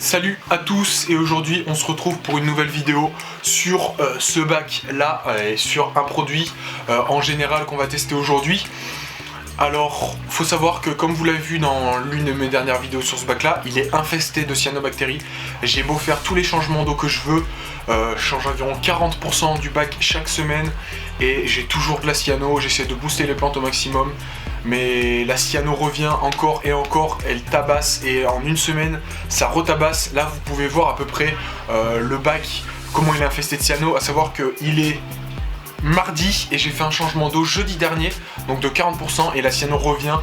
Salut à tous, et aujourd'hui on se retrouve pour une nouvelle vidéo sur ce bac là et sur un produit en général qu'on va tester aujourd'hui. Alors faut savoir que comme vous l'avez vu dans l'une de mes dernières vidéos sur ce bac là, il est infesté de cyanobactéries. J'ai beau faire tous les changements d'eau que je veux, je change environ 40% du bac chaque semaine et j'ai toujours de la cyano. J'essaie de booster les plantes au maximum, mais la cyano revient encore et encore, elle tabasse et en une semaine ça retabasse. Là vous pouvez voir à peu près le bac, comment il est infesté de cyano, à savoir qu'il est mardi et j'ai fait un changement d'eau jeudi dernier, donc de 40%, et la cyano revient.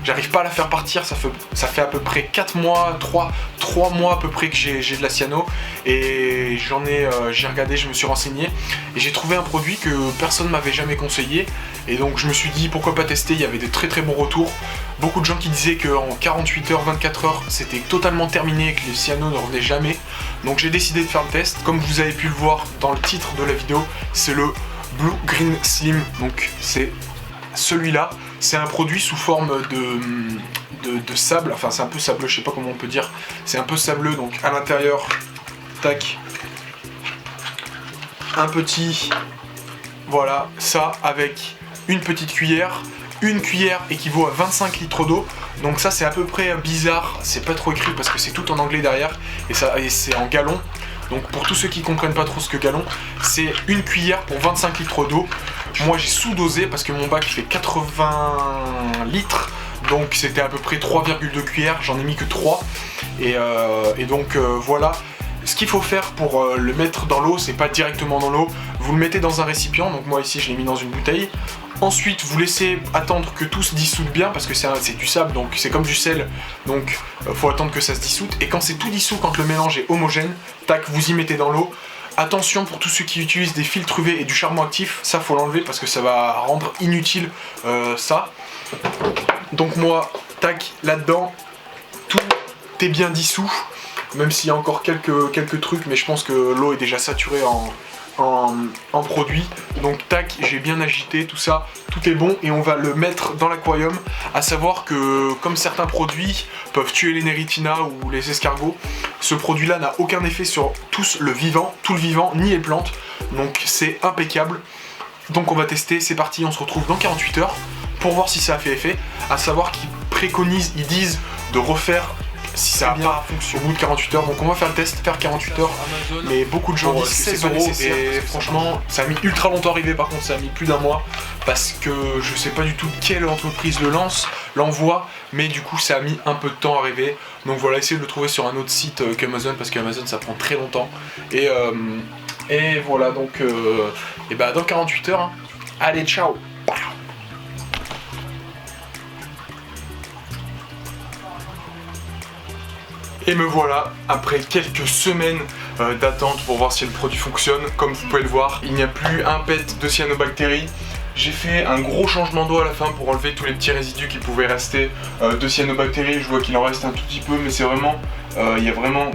J'arrive pas à la faire partir, ça fait à peu près 4 mois, 3 mois à peu près que j'ai de la cyano, et j'ai regardé, je me suis renseigné et j'ai trouvé un produit que personne m'avait jamais conseillé, et donc je me suis dit pourquoi pas tester. Il y avait de très bons retours, beaucoup de gens qui disaient qu'en 48 heures, 24 heures c'était totalement terminé et que les cyano ne revenaient jamais, donc j'ai décidé de faire le test. Comme vous avez pu le voir dans le titre de la vidéo, c'est le Blue Green Slim, donc c'est celui-là. C'est un produit sous forme de sable, enfin c'est un peu sableux, je sais pas comment on peut dire, c'est un peu sableux. Donc à l'intérieur, tac, un petit, voilà, ça avec une petite cuillère. Une cuillère équivaut à 25 litres d'eau, donc ça c'est à peu près bizarre, c'est pas trop écrit parce que c'est tout en anglais derrière, et c'est en gallons. Donc pour tous ceux qui comprennent pas trop ce que gallon, c'est une cuillère pour 25 litres d'eau. Moi j'ai sous-dosé parce que mon bac fait 80 litres, donc c'était à peu près 3,2 cuillères, j'en ai mis que 3. Et donc voilà. Ce qu'il faut faire pour le mettre dans l'eau, c'est pas directement dans l'eau, vous le mettez dans un récipient, donc moi ici je l'ai mis dans une bouteille. Ensuite vous laissez attendre que tout se dissoude bien, parce que c'est du sable, donc c'est comme du sel, donc faut attendre que ça se dissoute. Et quand c'est tout dissous, quand le mélange est homogène, tac, vous y mettez dans l'eau. Attention pour tous ceux qui utilisent des filtres UV et du charbon actif, ça faut l'enlever parce que ça va rendre inutile ça. Donc moi, tac, là-dedans, tout est bien dissous, même s'il y a encore quelques trucs, mais je pense que l'eau est déjà saturée en produit. Donc tac, j'ai bien agité tout ça, tout est bon, et on va le mettre dans l'aquarium. À savoir que comme certains produits peuvent tuer les néritina ou les escargots, ce produit là n'a aucun effet sur tout le vivant, ni les plantes, donc c'est impeccable. Donc on va tester, c'est parti, on se retrouve dans 48 heures pour voir si ça a fait effet. À savoir qu'ils préconisent, ils disent de refaire si ça n'a pas fonctionné au bout de 48 heures, donc on va faire le test, faire 48 heures, mais beaucoup de gens disent que c'est pas nécessaire, et franchement ça a mis ultra longtemps à arriver. Par contre ça a mis plus d'un mois, parce que je sais pas du tout quelle entreprise l'envoie, mais du coup ça a mis un peu de temps à arriver. Donc voilà, essayez de le trouver sur un autre site qu'Amazon, parce qu'Amazon ça prend très longtemps, et voilà, donc et bah dans 48 heures, hein. Allez, ciao. Et me voilà après quelques semaines d'attente pour voir si le produit fonctionne. Comme vous pouvez le voir, il n'y a plus un pet de cyanobactéries. J'ai fait un gros changement d'eau à la fin pour enlever tous les petits résidus qui pouvaient rester de cyanobactéries. Je vois qu'il en reste un tout petit peu, mais c'est vraiment, il n'y a vraiment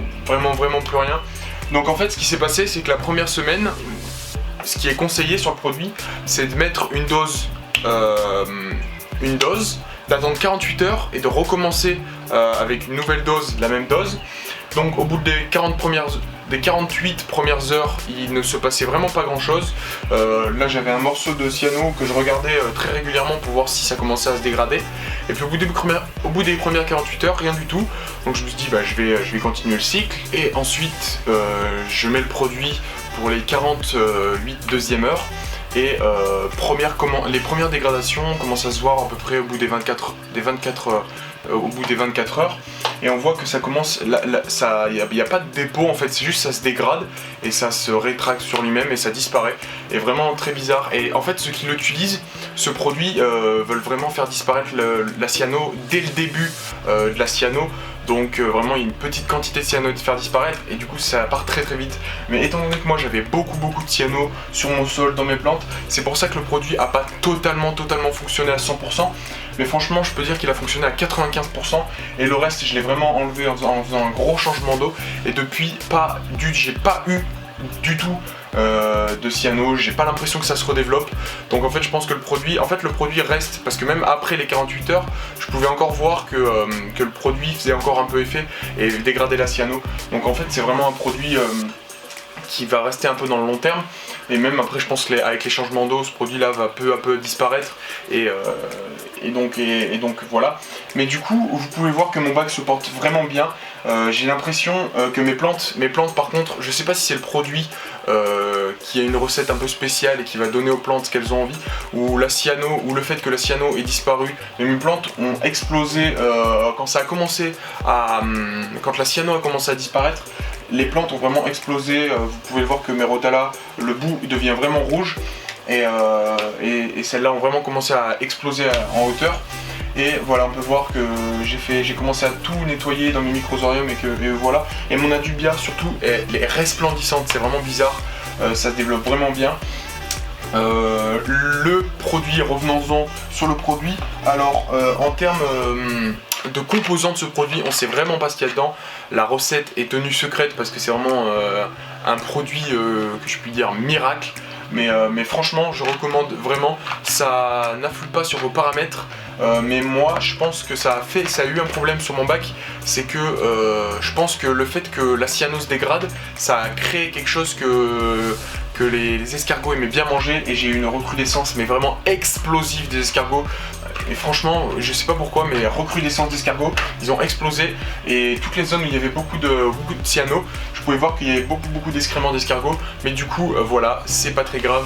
plus rien. Donc en fait ce qui s'est passé, c'est que la première semaine, ce qui est conseillé sur le produit, c'est de mettre une dose, d'attendre 48 heures et de recommencer avec une nouvelle dose, la même dose. Donc au bout des 48 premières heures, il ne se passait vraiment pas grand chose. Là j'avais un morceau de cyano que je regardais très régulièrement pour voir si ça commençait à se dégrader. Et puis au bout des premières 48 heures, rien du tout. Donc je me suis dit bah, je vais continuer le cycle, et ensuite je mets le produit pour les 48 deuxième heures. Et les premières dégradations commencent à se voir à peu près au bout des 24 heures, et on voit que ça commence, il n'y a pas de dépôt en fait, c'est juste ça se dégrade et ça se rétracte sur lui-même et ça disparaît, et vraiment très bizarre. Et en fait ceux qui l'utilisent, ce produit, veulent vraiment faire disparaître la cyano dès le début de la cyano. Donc vraiment il y a une petite quantité de cyano de faire disparaître, et du coup ça part très vite. Mais étant donné que moi j'avais beaucoup de cyano sur mon sol, dans mes plantes, c'est pour ça que le produit a pas totalement fonctionné à 100%. Mais franchement je peux dire qu'il a fonctionné à 95%, et le reste je l'ai vraiment enlevé en faisant un gros changement d'eau. Et depuis j'ai pas eu du tout de cyano, j'ai pas l'impression que ça se redéveloppe. Donc en fait je pense que le produit reste, parce que même après les 48 heures, je pouvais encore voir que le produit faisait encore un peu effet et dégradait la cyano. Donc en fait c'est vraiment un produit qui va rester un peu dans le long terme. Et même après je pense qu'avec les changements d'eau, ce produit là va peu à peu disparaître et donc voilà. Mais du coup vous pouvez voir que mon bac se porte vraiment bien. J'ai l'impression que mes plantes par contre, je sais pas si c'est le produit qui a une recette un peu spéciale et qui va donner aux plantes ce qu'elles ont envie, ou la cyano, ou le fait que la cyano ait disparu. Mais mes plantes ont explosé quand la cyano a commencé à disparaître. Les plantes ont vraiment explosé, vous pouvez voir que mes rotala, le bout devient vraiment rouge et celles-là ont vraiment commencé à exploser en hauteur. Et voilà, on peut voir que j'ai commencé à tout nettoyer dans mes microsoriums et voilà. Et mon adubia surtout, elle est resplendissante, c'est vraiment bizarre, ça se développe vraiment bien. Le produit, revenons-en sur le produit. Alors en termes de composants de ce produit, on sait vraiment pas ce qu'il y a dedans. La recette est tenue secrète parce que c'est vraiment un produit que je puis dire miracle. Mais franchement je recommande vraiment, ça n'influe pas sur vos paramètres. Mais moi je pense que ça a eu un problème sur mon bac, c'est que je pense que le fait que la cyano se dégrade, ça a créé quelque chose que les escargots aimaient bien manger, et j'ai eu une recrudescence mais vraiment explosive des escargots. Et franchement, je sais pas pourquoi, mais recrudescence d'escargots, ils ont explosé. Et toutes les zones où il y avait beaucoup de cyano, je pouvais voir qu'il y avait beaucoup d'excréments d'escargots. Mais du coup, voilà, c'est pas très grave.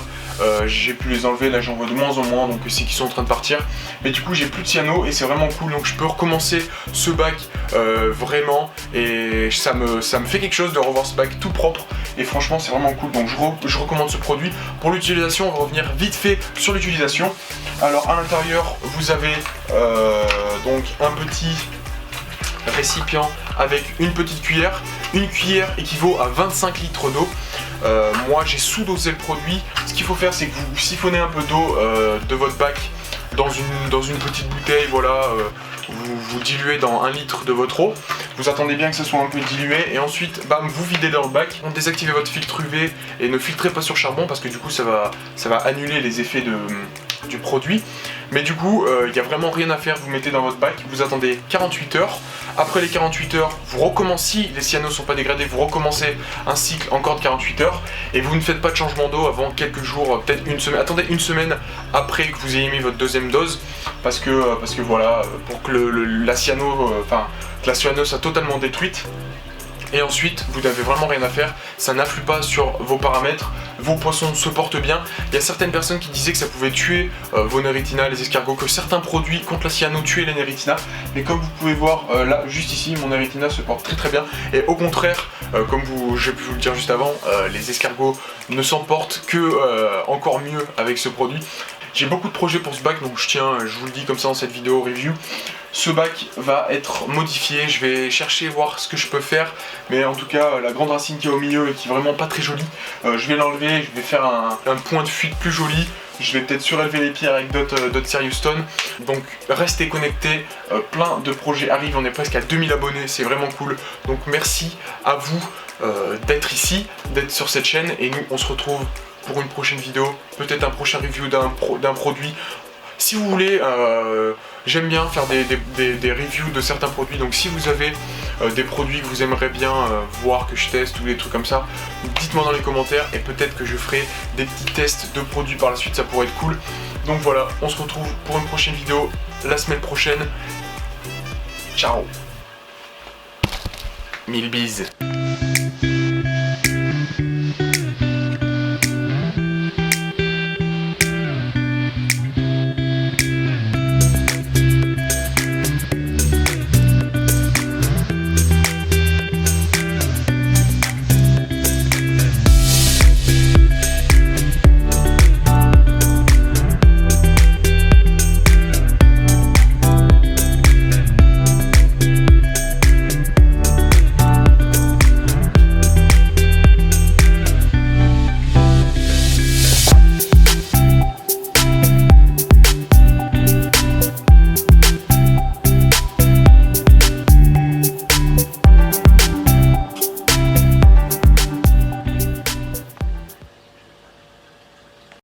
J'ai pu les enlever, là j'en vois de moins en moins, donc c'est qu'ils sont en train de partir. Mais du coup, j'ai plus de cyano et c'est vraiment cool. Donc je peux recommencer ce bac vraiment. Et ça me fait quelque chose de revoir ce bac tout propre. Et franchement, c'est vraiment cool. Donc je recommande ce produit. Pour l'utilisation, on va revenir vite fait sur l'utilisation. Alors à l'intérieur, vous avez donc un petit récipient avec une petite cuillère. Une cuillère équivaut à 25 litres d'eau. Moi j'ai sous-dosé le produit. Ce qu'il faut faire, c'est que vous siphonnez un peu d'eau de votre bac dans une petite bouteille, voilà. Vous diluez dans 1 litre de votre eau. Vous attendez bien que ça soit un peu dilué et ensuite bam, vous videz dans le bac. Désactivez votre filtre UV et ne filtrez pas sur charbon parce que du coup ça va annuler les effets du produit. Mais du coup il n'y a vraiment rien à faire, vous mettez dans votre bac, vous attendez 48 heures. Après les 48 heures, vous recommencez, si les cyanos ne sont pas dégradés, vous recommencez un cycle encore de 48 heures et vous ne faites pas de changement d'eau avant quelques jours, peut-être une semaine. Attendez une semaine après que vous ayez mis votre deuxième dose parce que voilà, pour que la cyano soit totalement détruite. Et ensuite, vous n'avez vraiment rien à faire, ça n'influe pas sur vos paramètres, vos poissons se portent bien. Il y a certaines personnes qui disaient que ça pouvait tuer vos néritina, les escargots, que certains produits contre la cyano tuaient les néritina. Mais comme vous pouvez voir là, juste ici, mon néritina se porte très très bien. Et au contraire, comme j'ai pu vous le dire juste avant, les escargots ne s'en portent que encore mieux avec ce produit. J'ai beaucoup de projets pour ce bac, donc je vous le dis comme ça dans cette vidéo review. Ce bac va être modifié, je vais chercher voir ce que je peux faire, mais en tout cas la grande racine qui est au milieu et qui est vraiment pas très jolie, je vais l'enlever, je vais faire un point de fuite plus joli, je vais peut-être surélever les pierres avec d'autres Serious Stone. Donc restez connectés, plein de projets arrivent, on est presque à 2000 abonnés, c'est vraiment cool, donc merci à vous d'être ici, d'être sur cette chaîne, et nous on se retrouve pour une prochaine vidéo, peut-être un prochain review d'un produit. Si vous voulez, j'aime bien faire des reviews de certains produits, donc si vous avez des produits que vous aimeriez bien voir que je teste ou des trucs comme ça, dites-moi dans les commentaires et peut-être que je ferai des petits tests de produits par la suite, ça pourrait être cool. Donc voilà, on se retrouve pour une prochaine vidéo la semaine prochaine. Ciao. 1000 bises.